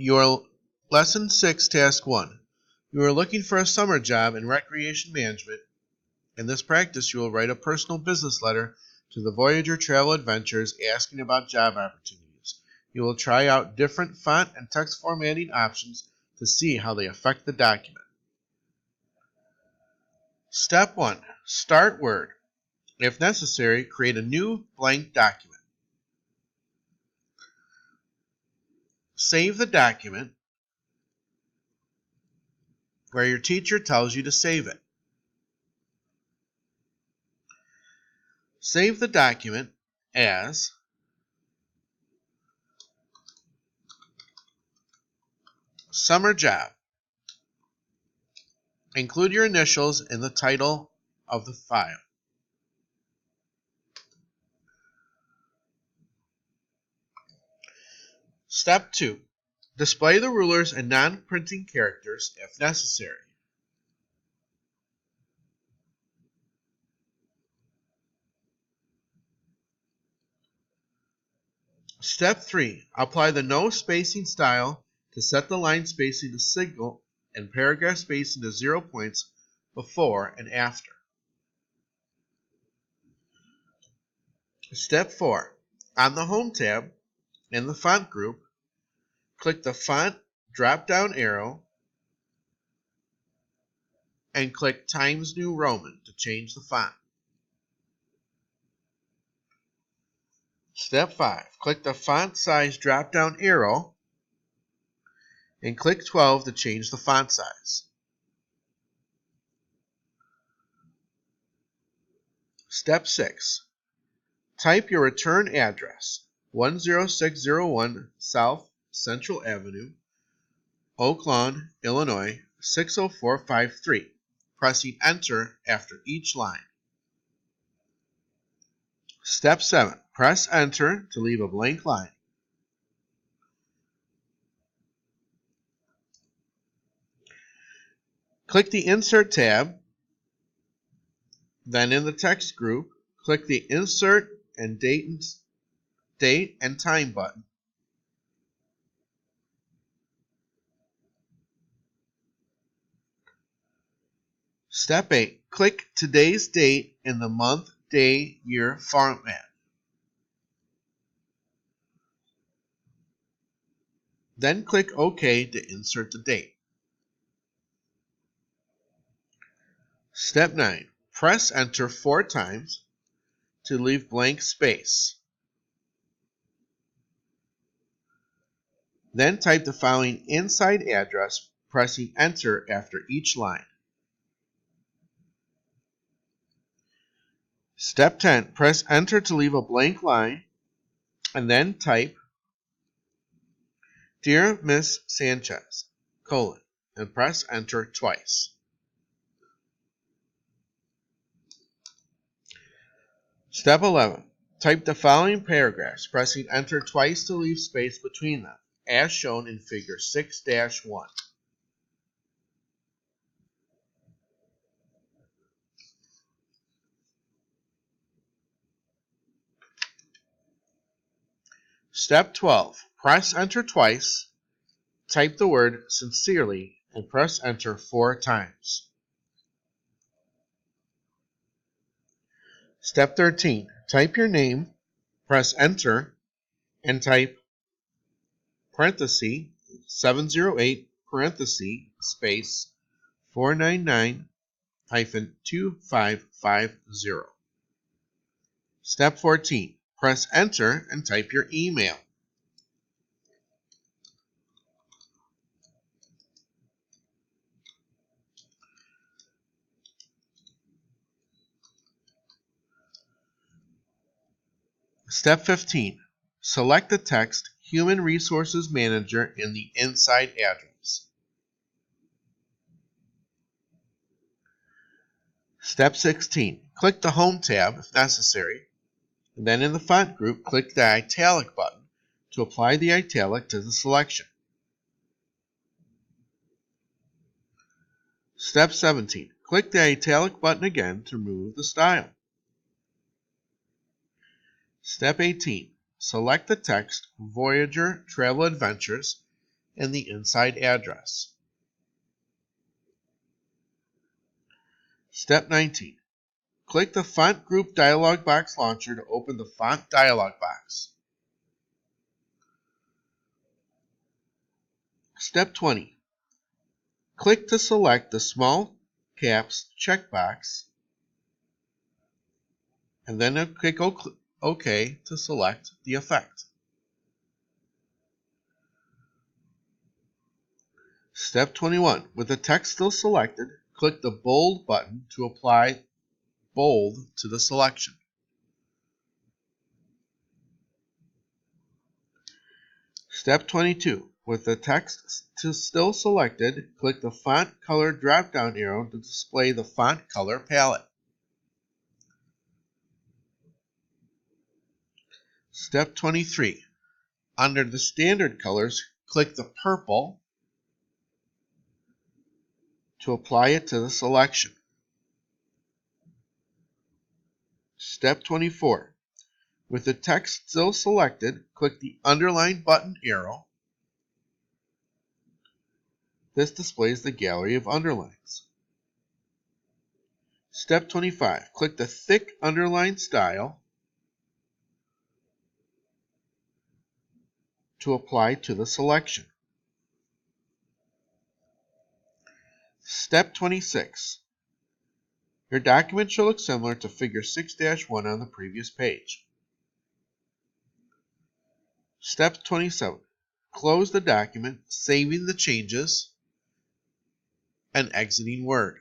Your Lesson 6, Task 1. You are looking for a summer job in recreation management. In this practice, you will write a personal business letter to the Voyager Travel Adventures asking about job opportunities. You will try out different font and text formatting options to see how they affect the document. Step 1. Start Word. If necessary, create a new blank document. Save the document where your teacher tells you to save it. Save the document as Summer Job. Include your initials in the title of the file. Step 2. Display the rulers and non-printing characters if necessary. Step 3. Apply the no spacing style to set the line spacing to single and paragraph spacing to 0 points before and after. Step 4. On the Home tab, in the Font group, click the Font drop-down arrow and click Times New Roman to change the font. Step 5. Click the Font Size drop-down arrow and click 12 to change the font size. Step 6. Type your return address, 10601 South Central Avenue, Oak Lawn, Illinois, 60453, pressing Enter after each line. Step 7. Press Enter to leave a blank line. Click the Insert tab, then in the Text group, click the Insert and Date and Time button. Step 8. Click today's date in the month, day, year format. Then click OK to insert the date. Step 9. Press Enter 4 times to leave blank space. Then type the following inside address, pressing Enter after each line. Step 10. Press Enter to leave a blank line, and then type Dear Miss Sanchez, and press Enter twice. Step 11. Type the following paragraphs, pressing Enter twice to leave space between them, as shown in Figure 6-1. Step 12. Press Enter twice, type the word sincerely, and press Enter 4 times. Step 13. Type your name, press Enter, and type parenthesis 708 parenthesis space 499-2550. Step 14. Press Enter and type your email. Step 15. Select the text Human Resources Manager in the inside address. Step 16. Click the Home tab if necessary, and then in the Font group, click the Italic button to apply the italic to the selection. Step 17. Click the Italic button again to remove the style. Step 18. Select the text Voyager Travel Adventures and the inside address. Step 19. Click the Font Group dialog box launcher to open the Font dialog box. Step 20. Click to select the small caps checkbox, and then click OK to select the effect. Step 21. With the text still selected, click the bold button to apply bold to the selection. Step 22. With the text still selected, click the Font Color drop-down arrow to display the font color palette. Step 23. Under the standard colors, click the purple to apply it to the selection. Step 24. With the text still selected, click the underline button arrow. This displays the gallery of underlines. Step 25. Click the thick underline style to apply to the selection. Step 26. Your document should look similar to Figure 6-1 on the previous page. Step 27. Close the document, saving the changes and exiting Word.